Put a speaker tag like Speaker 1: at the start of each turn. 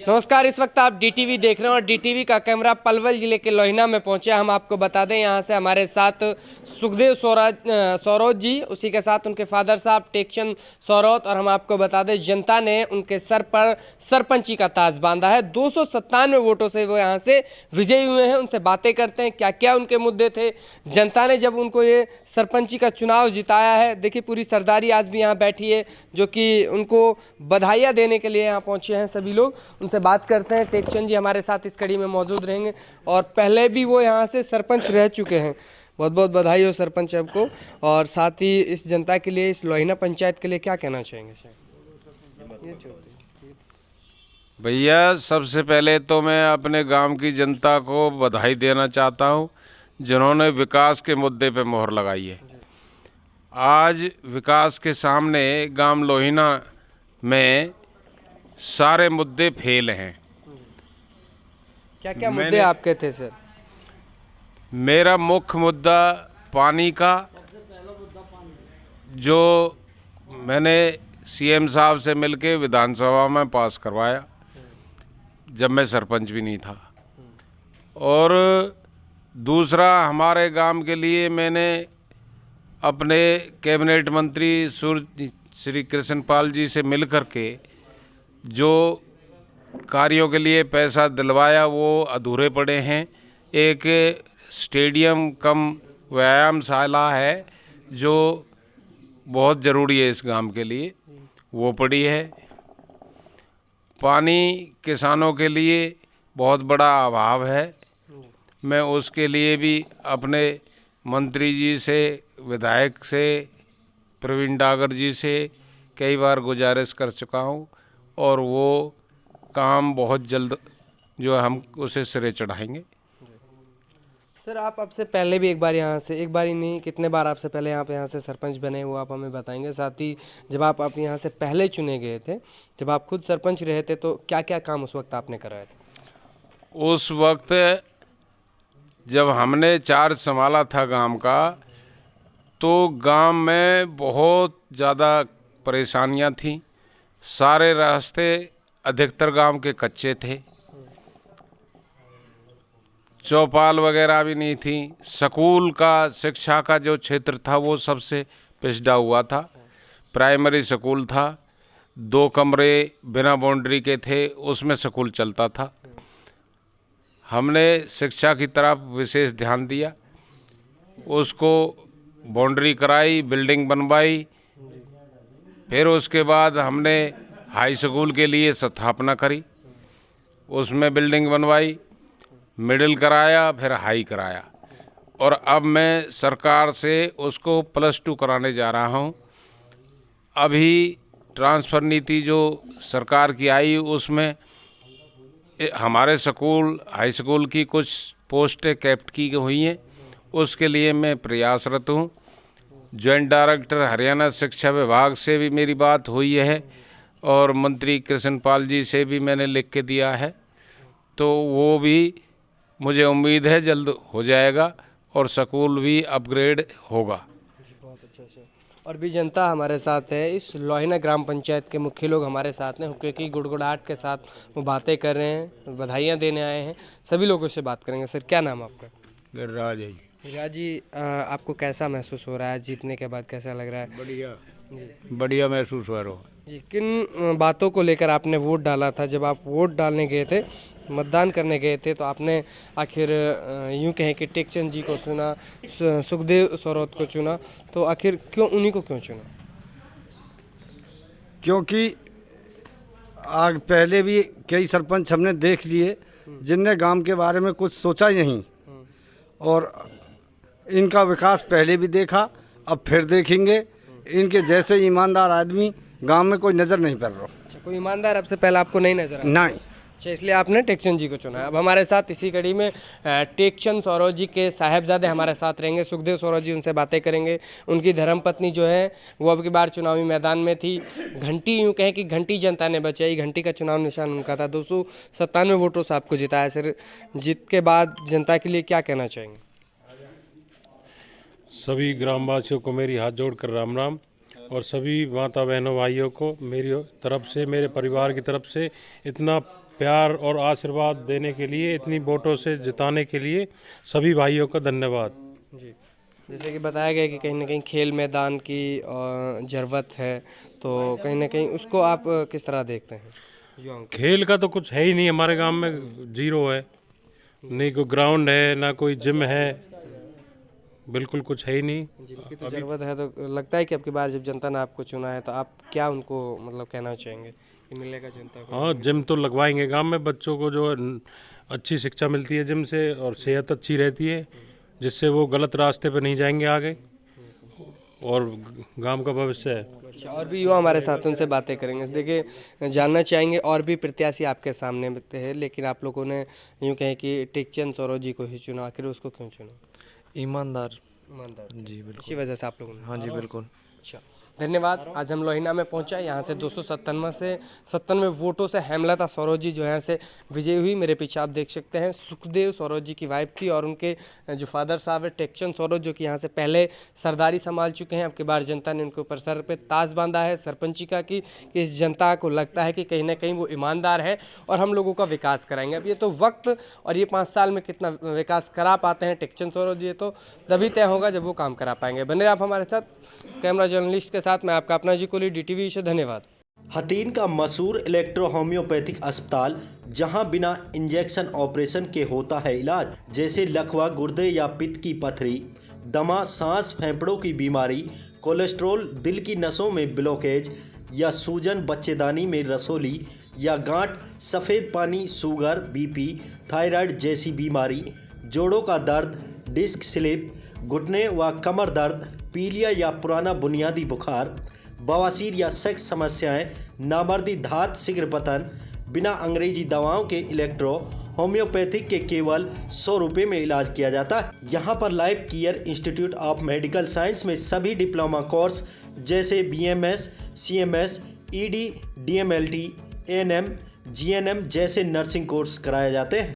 Speaker 1: नमस्कार, इस वक्त आप डीटीवी देख रहे हैं और डीटीवी का कैमरा पलवल जिले के लोहिना में पहुंचा। हम आपको बता दें यहाँ से हमारे साथ सुखदेव सौरौत जी, उसी के साथ उनके फादर साहब टेकचंद सौरौत, और हम आपको बता दें जनता ने उनके सर पर सरपंची का ताज बांधा है। 297 वोटों से वो यहाँ से विजयी हुए हैं। उनसे बातें करते हैं क्या क्या उनके मुद्दे थे, जनता ने जब उनको ये सरपंची का चुनाव जिताया है। देखिए पूरी सरदारी आज भी यहाँ बैठी है जो कि उनको बधाइयाँ देने के लिए यहाँ पहुँचे हैं सभी लोग। उनसे बात करते हैं। टेकचंद जी हमारे साथ इस कड़ी में मौजूद रहेंगे और पहले भी वो यहाँ से सरपंच रह चुके हैं। बहुत बहुत बधाई हो सरपंच साहब को। और साथ ही इस जनता के लिए, इस लोहिना पंचायत के लिए क्या कहना चाहेंगे
Speaker 2: भैया? सबसे पहले तो मैं अपने गांव की जनता को बधाई देना चाहता हूं, जिन्होंने विकास के मुद्दे पे मोहर लगाई है। आज विकास के सामने गांव लोहिना में सारे मुद्दे फेल हैं।
Speaker 1: क्या क्या मुद्दे आपके थे सर?
Speaker 2: मेरा मुख्य मुद्दा पानी का, जो मैंने सीएम साहब से मिलके विधानसभा में पास करवाया जब मैं सरपंच भी नहीं था। और दूसरा, हमारे गांव के लिए मैंने अपने कैबिनेट मंत्री श्री कृष्णपाल जी से मिल कर के जो कार्यों के लिए पैसा दिलवाया वो अधूरे पड़े हैं। एक स्टेडियम कम व्यायामशाला है जो बहुत ज़रूरी है इस गांव के लिए, वो पड़ी है। पानी किसानों के लिए बहुत बड़ा अभाव है। मैं उसके लिए भी अपने मंत्री जी से, विधायक से, प्रवीण डागर जी से कई बार गुजारिश कर चुका हूँ और वो काम बहुत जल्द जो हम उसे सिरे चढ़ाएंगे।
Speaker 1: सर आप आपसे पहले भी एक बार यहाँ से, एक बार ही नहीं कितने बार आपसे पहले यहाँ से सरपंच बने, वो आप हमें बताएंगे। साथ ही जब आप यहाँ से पहले चुने गए थे, जब आप खुद सरपंच रहे थे, तो क्या क्या काम उस वक्त आपने कराए थे?
Speaker 2: उस वक्त जब हमने चार्ज संभाला था गांव का, तो गांव में बहुत ज़्यादा परेशानियां थीं। सारे रास्ते अधिकतर गांव के कच्चे थे, चौपाल वगैरह भी नहीं थी। स्कूल का, शिक्षा का जो क्षेत्र था वो सबसे पिछड़ा हुआ था। प्राइमरी स्कूल था, 2 कमरे बिना बाउंड्री के थे, उसमें स्कूल चलता था। हमने शिक्षा की तरफ विशेष ध्यान दिया, उसको बाउंड्री कराई, बिल्डिंग बनवाई। फिर उसके बाद हमने हाई स्कूल के लिए स्थापना करी, उसमें बिल्डिंग बनवाई, मिडिल कराया, फिर हाई कराया। और अब मैं सरकार से उसको +2 कराने जा रहा हूँ। अभी ट्रांसफ़र नीति जो सरकार की आई, उसमें हमारे स्कूल, हाई स्कूल की कुछ पोस्टें कैप्ट की हुई हैं, उसके लिए मैं प्रयासरत हूँ। जॉइंट डायरेक्टर हरियाणा शिक्षा विभाग से भी मेरी बात हुई है और मंत्री कृष्णपाल जी से भी मैंने लिख के दिया है, तो वो भी मुझे उम्मीद है जल्द हो जाएगा और स्कूल भी अपग्रेड होगा।
Speaker 1: बहुत अच्छा से। और भी जनता हमारे साथ है, इस लोहिना ग्राम पंचायत के मुख्य लोग हमारे साथ हैं, क्योंकि गुड़गुड़ाहट के साथ वो बातें कर रहे हैं, बधाइयाँ देने आए हैं। सभी लोगों से बात करेंगे। सर क्या नाम आपका?
Speaker 2: गिरिराज है जी।
Speaker 1: गिरिराज जी, आपको कैसा महसूस हो रहा है जीतने के बाद, कैसा लग रहा है?
Speaker 2: बढ़िया बढ़िया महसूस हो रहा है
Speaker 1: जी। किन बातों को लेकर आपने वोट डाला था? जब आप वोट डालने गए थे, मतदान करने गए थे, तो आपने आखिर यूं कहें कि टेकचंद जी को चुना, सुखदेव सौरौत को चुना, तो आखिर क्यों उन्हीं को क्यों चुना?
Speaker 3: क्योंकि आग पहले भी कई सरपंच हमने देख लिए जिनने गांव के बारे में कुछ सोचा ही नहीं, और इनका विकास पहले भी देखा, अब फिर देखेंगे। इनके जैसे ईमानदार आदमी गांव में कोई नज़र नहीं पड़ रहा।
Speaker 1: अच्छा, कोई ईमानदार अब से पहले आपको नहीं नजर आया?
Speaker 3: नहीं।
Speaker 1: अच्छा, इसलिए आपने टेकचंद जी को चुना। अब हमारे साथ इसी कड़ी में टेकचंद सौरौत जी के साहेबजादे हमारे साथ रहेंगे, सुखदेव सौरौत जी, उनसे बातें करेंगे। उनकी धर्मपत्नी जो है वो अब की बार चुनावी मैदान में थी। घंटी, यूँ कहें कि घंटी जनता ने बचाई, घंटी का चुनाव निशान उनका था। 297 वोटों से आपको जिताया। सर, जीत के बाद जनता के लिए क्या कहना चाहेंगे?
Speaker 4: सभी ग्रामवासियों को मेरी हाथ जोड़कर राम राम। और सभी माता बहनों भाइयों को मेरी तरफ से, मेरे परिवार की तरफ से इतना प्यार और आशीर्वाद देने के लिए, इतनी वोटों से जिताने के लिए सभी भाइयों का धन्यवाद।
Speaker 1: जी, जैसे कि बताया गया कि कहीं ना कहीं खेल मैदान की ज़रूरत है, तो कहीं ना कहीं उसको आप किस तरह देखते हैं युवाओं को?
Speaker 4: खेल का तो कुछ है ही नहीं हमारे गांव में, जीरो है, नहीं कोई ग्राउंड है ना कोई जिम है, बिल्कुल कुछ है ही नहीं।
Speaker 1: जिनकी तो ज़रूरत है, तो लगता है कि अब की बार जब जनता ने आपको चुना है तो आप क्या उनको मतलब कहना चाहेंगे कि मिलेगा जनता को?
Speaker 4: हाँ, जिम तो लगवाएंगे गांव में, बच्चों को जो अच्छी शिक्षा मिलती है जिम से, और सेहत अच्छी रहती है, जिससे वो गलत रास्ते पे नहीं जाएंगे आगे, और गांव का भविष्य है।
Speaker 1: अच्छा, और भी युवा हमारे साथ, उनसे बातें करेंगे। देखिए, जानना चाहेंगे और भी प्रत्याशी आपके सामने है, लेकिन आप लोगों ने यूँ कहें कि टेकचंद सौरभ जी को ही चुना, आखिर उसको क्यों चुना?
Speaker 5: ईमानदार।
Speaker 1: जी बिल्कुल, इसी वजह से आप लोगों ने?
Speaker 5: हाँ जी बिल्कुल।
Speaker 1: अच्छा, धन्यवाद। आज हम लोहिना में पहुंचा, यहाँ से 297 वोटों से हेमलता सौरभ जी जो है से विजयी हुई। मेरे पीछे आप देख सकते हैं सुखदेव सौरभ जी की वाइफ थी, और उनके जो फादर साहब है टेकचंद सौरभ, जो कि यहाँ से पहले सरदारी संभाल चुके हैं। अब की बार जनता ने उनके ऊपर सर पे ताज बांधा है सरपंचिका की, कि इस जनता को लगता है कि कहीं ना कहीं वो ईमानदार है और हम लोगों का विकास कराएंगे। अब ये तो वक्त और ये 5 साल में कितना विकास करा पाते हैं टेकचंद सौरभ जी, तो तभी तय होगा जब वो काम करा पाएंगे। बने आप हमारे साथ, कैमरा जर्नलिस्ट के साथ मैं आपका अपना जी कोहली, DTV से। धन्यवाद।
Speaker 6: हथीन का मशहूर इलेक्ट्रो होम्योपैथिक अस्पताल, जहां बिना इंजेक्शन ऑपरेशन के होता है इलाज, जैसे लकवा, गुर्दे या पित्त की पथरी, दमा, सांस फेफड़ों की बीमारी, कोलेस्ट्रॉल, दिल की नसों में ब्लॉकेज या सूजन, बच्चेदानी में रसोली या गांठ, सफ़ेद पानी, शुगर, BP, थायराइड जैसी बीमारी, जोड़ों का दर्द, डिस्क स्लिप, घुटने व कमर दर्द, पीलिया या पुराना बुनियादी बुखार, बवासीर या सेक्स समस्याएं, नामर्दी, धात, शीघ्र पतन, बिना अंग्रेजी दवाओं के इलेक्ट्रो होम्योपैथिक के केवल 100 रुपये में इलाज किया जाता है। यहाँ पर life care institute of medical science में सभी डिप्लोमा कोर्स जैसे BMS, CMS, ED, DMLT, ANM, GNM जैसे नर्सिंग कोर्स कराए जाते हैं।